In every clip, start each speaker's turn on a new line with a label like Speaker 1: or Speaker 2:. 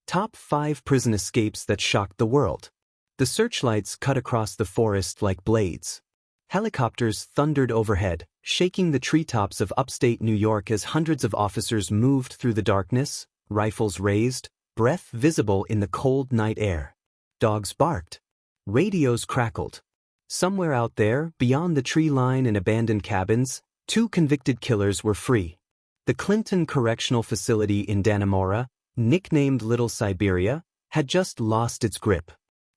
Speaker 1: Top 5 Prison Escapes That Shocked the World. The searchlights cut across the forest like blades. Helicopters thundered overhead, shaking the treetops of upstate New York as hundreds of officers moved through the darkness, rifles raised, breath visible in the cold night air. Dogs barked. Radios crackled. Somewhere out there, beyond the tree line and abandoned cabins, 2 convicted killers were free. The Clinton Correctional Facility in Dannemora, nicknamed Little Siberia, had just lost its grip.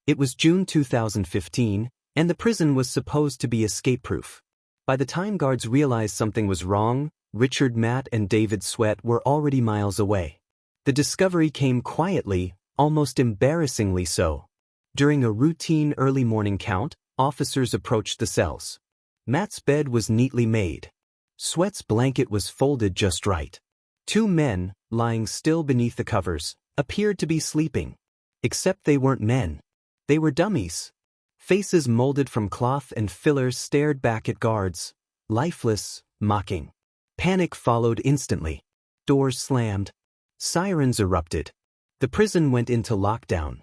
Speaker 1: It was June 2015, and the prison was supposed to be escape-proof. By the time guards realized something was wrong, Richard, Matt, and David Sweat were already miles away. The discovery came quietly, almost embarrassingly so. During a routine early morning count, officers approached the cells. Matt's bed was neatly made. Sweat's blanket was folded just right. 2 men, lying still beneath the covers, appeared to be sleeping. Except they weren't men. They were dummies. Faces molded from cloth and fillers stared back at guards, lifeless, mocking. Panic followed instantly. Doors slammed. Sirens erupted. The prison went into lockdown.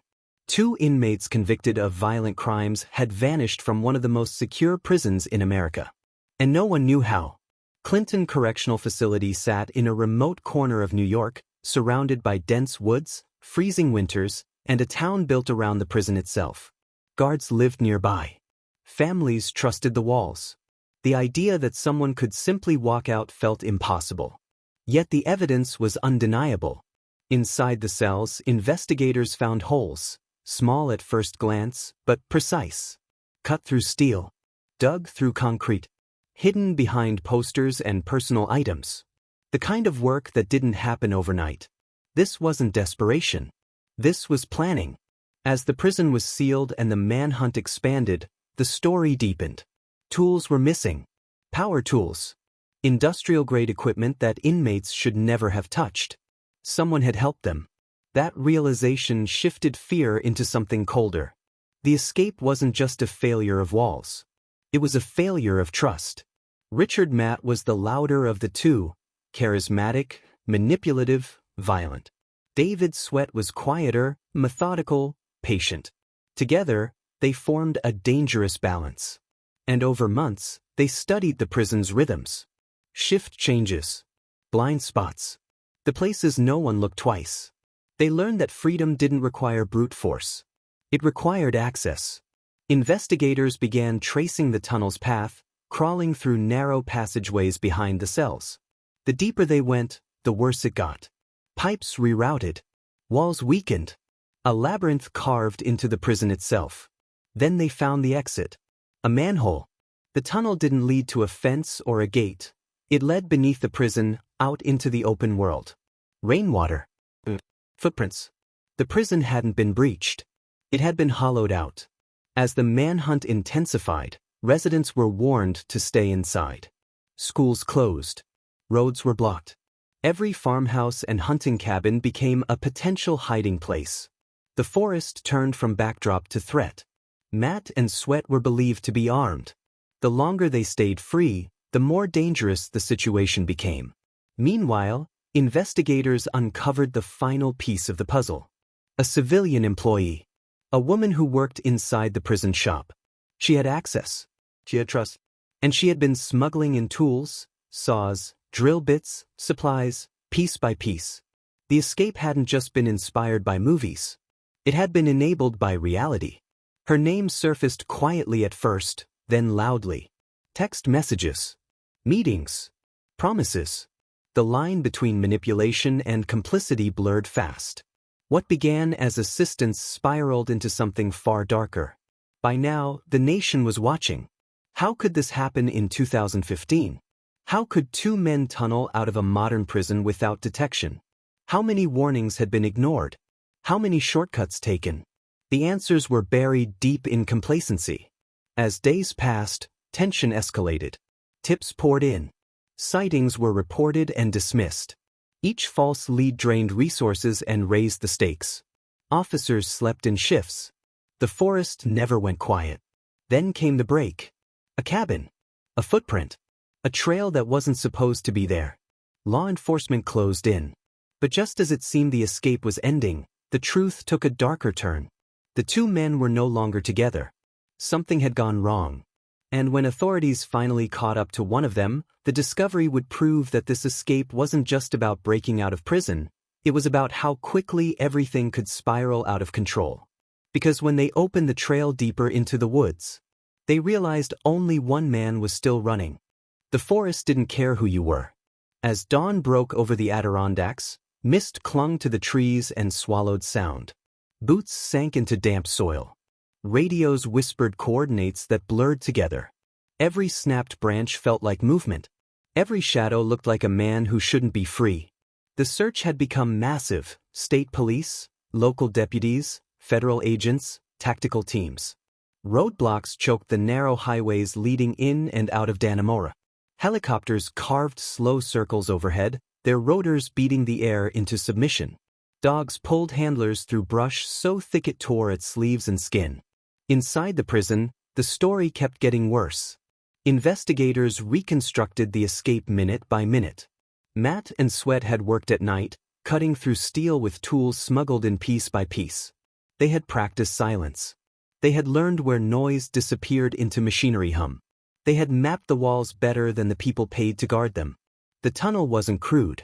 Speaker 1: 2 inmates convicted of violent crimes had vanished from one of the most secure prisons in America. And no one knew how. Clinton Correctional Facility sat in a remote corner of New York, surrounded by dense woods, freezing winters, and a town built around the prison itself. Guards lived nearby. Families trusted the walls. The idea that someone could simply walk out felt impossible. Yet the evidence was undeniable. Inside the cells, investigators found holes, small at first glance, but precise. Cut through steel. Dug through concrete. Hidden behind posters and personal items. The kind of work that didn't happen overnight. This wasn't desperation. This was planning. As the prison was sealed and the manhunt expanded, the story deepened. Tools were missing. Power tools. Industrial-grade equipment that inmates should never have touched. Someone had helped them. That realization shifted fear into something colder. The escape wasn't just a failure of walls. It was a failure of trust. Richard Matt was the louder of the 2, charismatic, manipulative, violent. David Sweat was quieter, methodical, patient. Together, they formed a dangerous balance. And over months, they studied the prison's rhythms. Shift changes. Blind spots. The places no one looked twice. They learned that freedom didn't require brute force. It required access. Investigators began tracing the tunnel's path, crawling through narrow passageways behind the cells. The deeper they went, the worse it got. Pipes rerouted. Walls weakened. A labyrinth carved into the prison itself. Then they found the exit. A manhole. The tunnel didn't lead to a fence or a gate. It led beneath the prison, out into the open world. Rainwater. Footprints. The prison hadn't been breached. It had been hollowed out. As the manhunt intensified, residents were warned to stay inside. Schools closed. Roads were blocked. Every farmhouse and hunting cabin became a potential hiding place. The forest turned from backdrop to threat. Matt and Sweat were believed to be armed. The longer they stayed free, the more dangerous the situation became. Meanwhile, investigators uncovered the final piece of the puzzle. A civilian employee. A woman who worked inside the prison shop. She had access. She had trust. And she had been smuggling in tools, saws, drill bits, supplies, piece by piece. The escape hadn't just been inspired by movies. It had been enabled by reality. Her name surfaced quietly at first, then loudly. Text messages. Meetings. Promises. The line between manipulation and complicity blurred fast. What began as assistance spiraled into something far darker. By now, the nation was watching. How could this happen in 2015? How could 2 men tunnel out of a modern prison without detection? How many warnings had been ignored? How many shortcuts taken? The answers were buried deep in complacency. As days passed, tension escalated. Tips poured in. Sightings were reported and dismissed. Each false lead drained resources and raised the stakes. Officers slept in shifts. The forest never went quiet. Then came the break. A cabin. A footprint. A trail that wasn't supposed to be there. Law enforcement closed in. But just as it seemed the escape was ending, the truth took a darker turn. The two men were no longer together. Something had gone wrong. And when authorities finally caught up to one of them, the discovery would prove that this escape wasn't just about breaking out of prison, it was about how quickly everything could spiral out of control. Because when they opened the trail deeper into the woods, they realized only one man was still running. The forest didn't care who you were. As dawn broke over the Adirondacks, mist clung to the trees and swallowed sound. Boots sank into damp soil. Radios whispered coordinates that blurred together. Every snapped branch felt like movement. Every shadow looked like a man who shouldn't be free. The search had become massive: state police, local deputies, federal agents, tactical teams. Roadblocks choked the narrow highways leading in and out of Dannemora. Helicopters carved slow circles overhead, their rotors beating the air into submission. Dogs pulled handlers through brush so thick it tore at sleeves and skin. Inside the prison, the story kept getting worse. Investigators reconstructed the escape minute by minute. Matt and Sweat had worked at night, cutting through steel with tools smuggled in piece by piece. They had practiced silence. They had learned where noise disappeared into machinery hum. They had mapped the walls better than the people paid to guard them. The tunnel wasn't crude.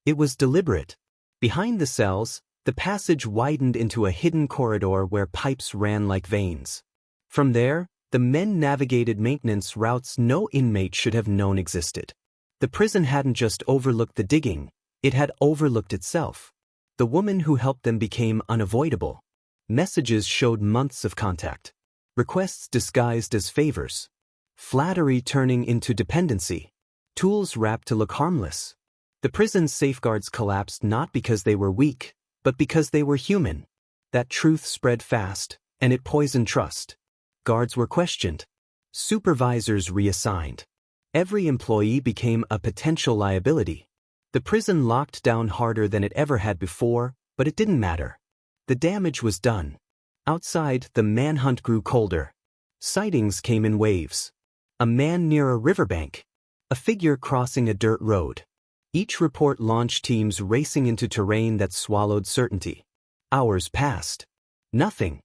Speaker 1: It was deliberate. Behind the cells, the passage widened into a hidden corridor where pipes ran like veins. From there, the men navigated maintenance routes no inmate should have known existed. The prison hadn't just overlooked the digging, it had overlooked itself. The woman who helped them became unavoidable. Messages showed months of contact. Requests disguised as favors. Flattery turning into dependency. Tools wrapped to look harmless. The prison's safeguards collapsed not because they were weak, but because they were human. That truth spread fast, and it poisoned trust. Guards were questioned. Supervisors reassigned. Every employee became a potential liability. The prison locked down harder than it ever had before, but it didn't matter. The damage was done. Outside, the manhunt grew colder. Sightings came in waves. A man near a riverbank. A figure crossing a dirt road. Each report launched teams racing into terrain that swallowed certainty. Hours passed. Nothing.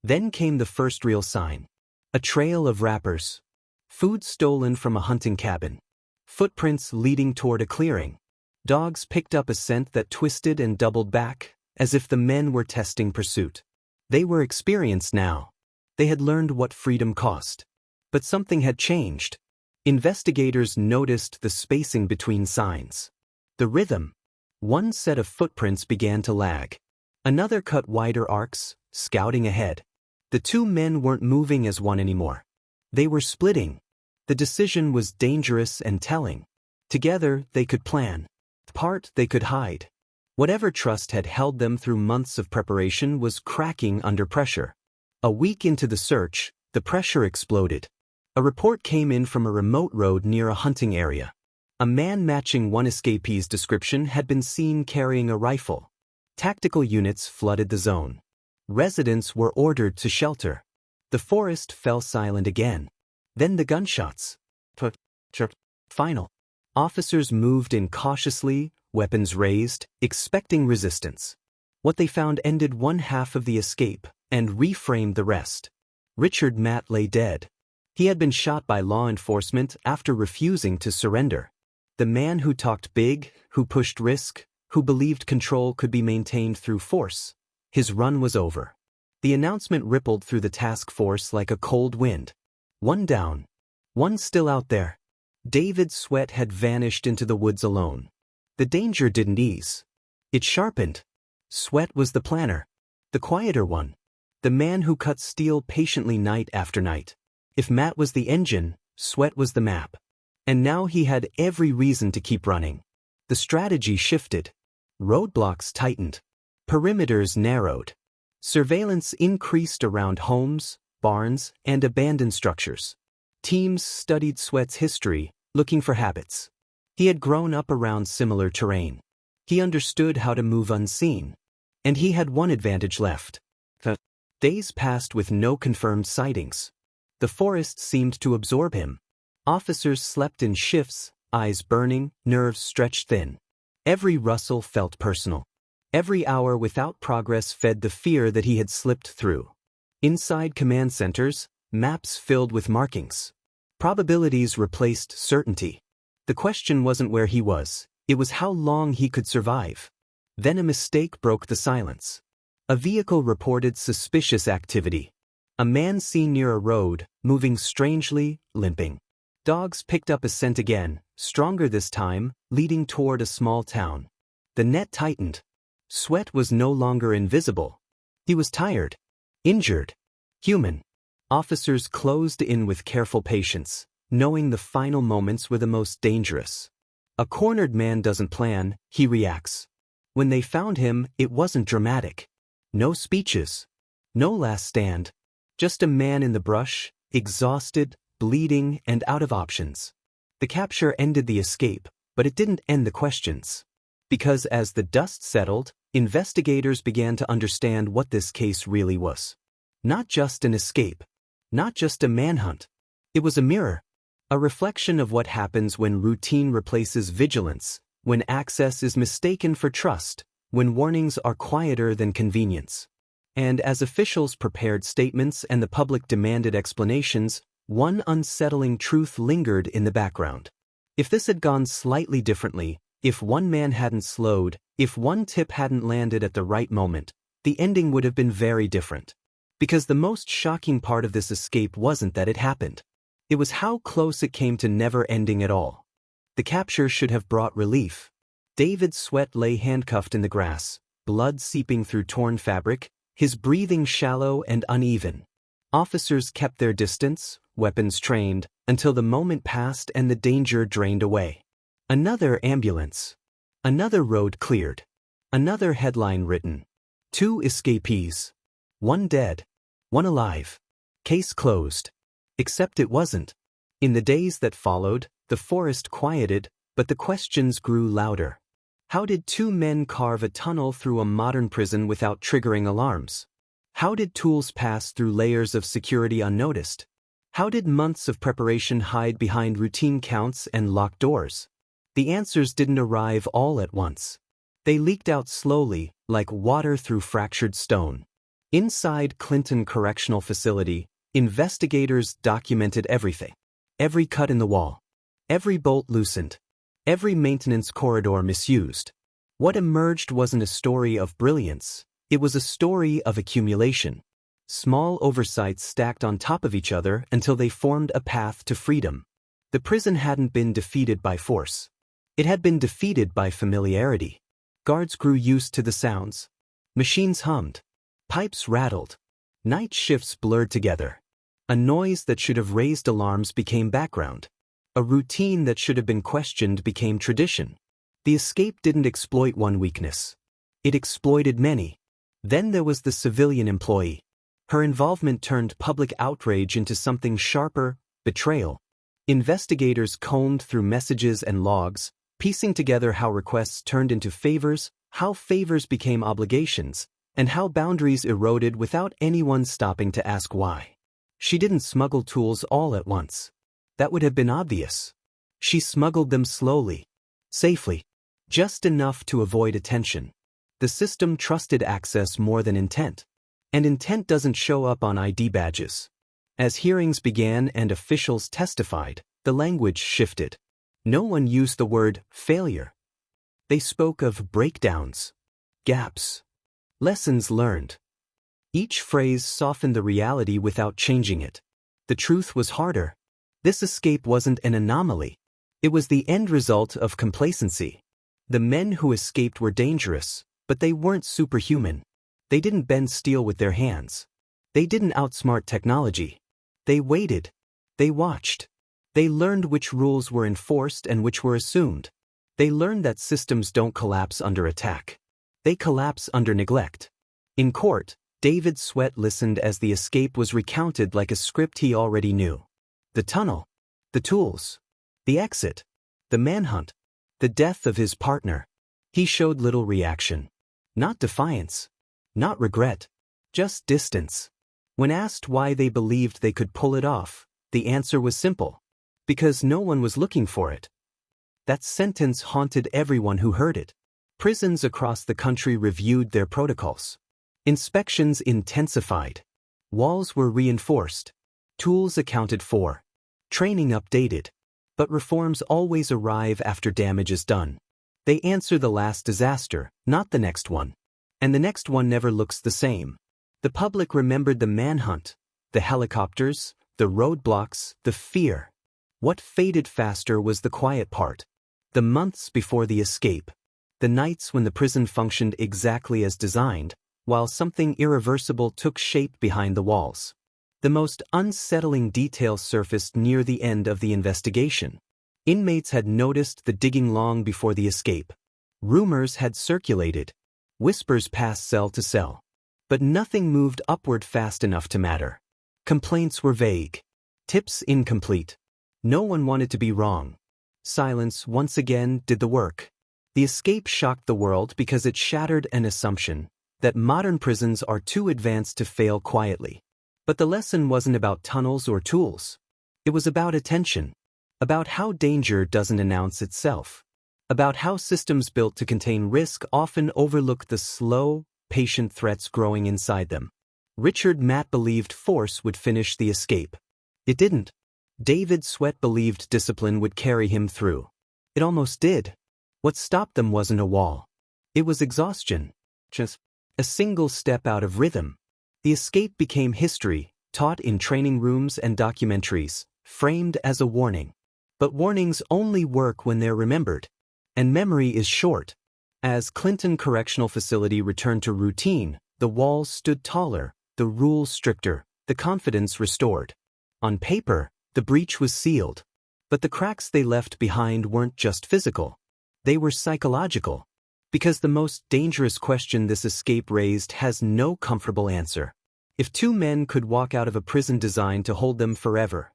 Speaker 1: Then came the first real sign. A trail of wrappers. Food stolen from a hunting cabin. Footprints leading toward a clearing. Dogs picked up a scent that twisted and doubled back, as if the men were testing pursuit. They were experienced now. They had learned what freedom cost. But something had changed. Investigators noticed the spacing between signs. The rhythm. One set of footprints began to lag. Another cut wider arcs, scouting ahead. The two men weren't moving as one anymore. They were splitting. The decision was dangerous and telling. Together, they could plan. Apart, they could hide. Whatever trust had held them through months of preparation was cracking under pressure. A week into the search, the pressure exploded. A report came in from a remote road near a hunting area. A man matching one escapee's description had been seen carrying a rifle. Tactical units flooded the zone. Residents were ordered to shelter. The forest fell silent again. Then the gunshots. Final. Officers moved in cautiously, weapons raised, expecting resistance. What they found ended one half of the escape and reframed the rest. Richard Matt lay dead. He had been shot by law enforcement after refusing to surrender. The man who talked big, who pushed risk, who believed control could be maintained through force. His run was over. The announcement rippled through the task force like a cold wind. One down. One still out there. David Sweat had vanished into the woods alone. The danger didn't ease. It sharpened. Sweat was the planner. The quieter one. The man who cut steel patiently night after night. If Matt was the engine, Sweat was the map. And now he had every reason to keep running. The strategy shifted. Roadblocks tightened. Perimeters narrowed. Surveillance increased around homes, barns, and abandoned structures. Teams studied Sweat's history, looking for habits. He had grown up around similar terrain. He understood how to move unseen. And he had one advantage left. Days passed with no confirmed sightings. The forest seemed to absorb him. Officers slept in shifts, eyes burning, nerves stretched thin. Every rustle felt personal. Every hour without progress fed the fear that he had slipped through. Inside command centers, maps filled with markings. Probabilities replaced certainty. The question wasn't where he was, it was how long he could survive. Then a mistake broke the silence. A vehicle reported suspicious activity. A man seen near a road, moving strangely, limping. Dogs picked up a scent again, stronger this time, leading toward a small town. The net tightened. Sweat was no longer invisible. He was tired. Injured. Human. Officers closed in with careful patience, knowing the final moments were the most dangerous. A cornered man doesn't plan, he reacts. When they found him, it wasn't dramatic. No speeches. No last stand. Just a man in the brush, exhausted, bleeding, and out of options. The capture ended the escape, but it didn't end the questions. Because as the dust settled, investigators began to understand what this case really was. Not just an escape. Not just a manhunt. It was a mirror. A reflection of what happens when routine replaces vigilance, when access is mistaken for trust, when warnings are quieter than convenience. And as officials prepared statements and the public demanded explanations, one unsettling truth lingered in the background. If this had gone slightly differently, if one man hadn't slowed, if one tip hadn't landed at the right moment, the ending would have been very different. Because the most shocking part of this escape wasn't that it happened. It was how close it came to never ending at all. The capture should have brought relief. David Sweat lay handcuffed in the grass, blood seeping through torn fabric, his breathing shallow and uneven. Officers kept their distance, weapons trained, until the moment passed and the danger drained away. Another ambulance. Another road cleared. Another headline written. 2 escapees. 1 dead. 1 alive. Case closed. Except it wasn't. In the days that followed, the forest quieted, but the questions grew louder. How did 2 men carve a tunnel through a modern prison without triggering alarms? How did tools pass through layers of security unnoticed? How did months of preparation hide behind routine counts and locked doors? The answers didn't arrive all at once. They leaked out slowly, like water through fractured stone. Inside Clinton Correctional Facility, investigators documented everything. Every cut in the wall. Every bolt loosened. Every maintenance corridor misused. What emerged wasn't a story of brilliance. It was a story of accumulation. Small oversights stacked on top of each other until they formed a path to freedom. The prison hadn't been defeated by force. It had been defeated by familiarity. Guards grew used to the sounds. Machines hummed. Pipes rattled. Night shifts blurred together. A noise that should have raised alarms became background. A routine that should have been questioned became tradition. The escape didn't exploit one weakness. It exploited many. Then there was the civilian employee. Her involvement turned public outrage into something sharper: betrayal. Investigators combed through messages and logs, piecing together how requests turned into favors, how favors became obligations, and how boundaries eroded without anyone stopping to ask why. She didn't smuggle tools all at once. That would have been obvious. She smuggled them slowly, safely, just enough to avoid attention. The system trusted access more than intent. And intent doesn't show up on ID badges. As hearings began and officials testified, the language shifted. No one used the word failure. They spoke of breakdowns, gaps, lessons learned. Each phrase softened the reality without changing it. The truth was harder. This escape wasn't an anomaly. It was the end result of complacency. The men who escaped were dangerous, but they weren't superhuman. They didn't bend steel with their hands. They didn't outsmart technology. They waited. They watched. They learned which rules were enforced and which were assumed. They learned that systems don't collapse under attack. They collapse under neglect. In court, David Sweat listened as the escape was recounted like a script he already knew. The tunnel, the tools, the exit, the manhunt, the death of his partner. He showed little reaction. Not defiance. Not regret. Just distance. When asked why they believed they could pull it off, the answer was simple. Because no one was looking for it. That sentence haunted everyone who heard it. prisons across the country reviewed their protocols. Inspections intensified. Walls were reinforced. Tools accounted for. Training updated. But reforms always arrive after damage is done. They answer the last disaster, not the next one. And the next one never looks the same. The public remembered the manhunt, the helicopters, the roadblocks, the fear. What faded faster was the quiet part. The months before the escape. The nights when the prison functioned exactly as designed, while something irreversible took shape behind the walls. The most unsettling details surfaced near the end of the investigation. Inmates had noticed the digging long before the escape. Rumors had circulated. Whispers passed cell to cell. But nothing moved upward fast enough to matter. Complaints were vague. Tips incomplete. No one wanted to be wrong. Silence once again did the work. The escape shocked the world because it shattered an assumption that modern prisons are too advanced to fail quietly. But the lesson wasn't about tunnels or tools. It was about attention. About how danger doesn't announce itself. About how systems built to contain risk often overlook the slow, patient threats growing inside them. Richard Matt believed force would finish the escape. It didn't. David Sweat believed discipline would carry him through. It almost did. What stopped them wasn't a wall. It was exhaustion. Just a single step out of rhythm. The escape became history, taught in training rooms and documentaries, framed as a warning. But warnings only work when they're remembered. And memory is short. As Clinton Correctional Facility returned to routine, the walls stood taller, the rules stricter, the confidence restored. On paper, the breach was sealed. But the cracks they left behind weren't just physical. They were psychological. Because the most dangerous question this escape raised has no comfortable answer. If two men could walk out of a prison designed to hold them forever,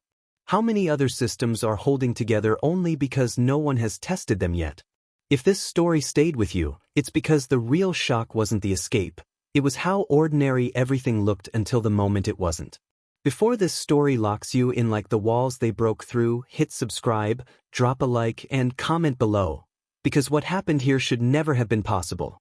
Speaker 1: how many other systems are holding together only because no one has tested them yet? If this story stayed with you, it's because the real shock wasn't the escape. It was how ordinary everything looked until the moment it wasn't. Before this story locks you in like the walls they broke through, hit subscribe, drop a like, and comment below. Because what happened here should never have been possible.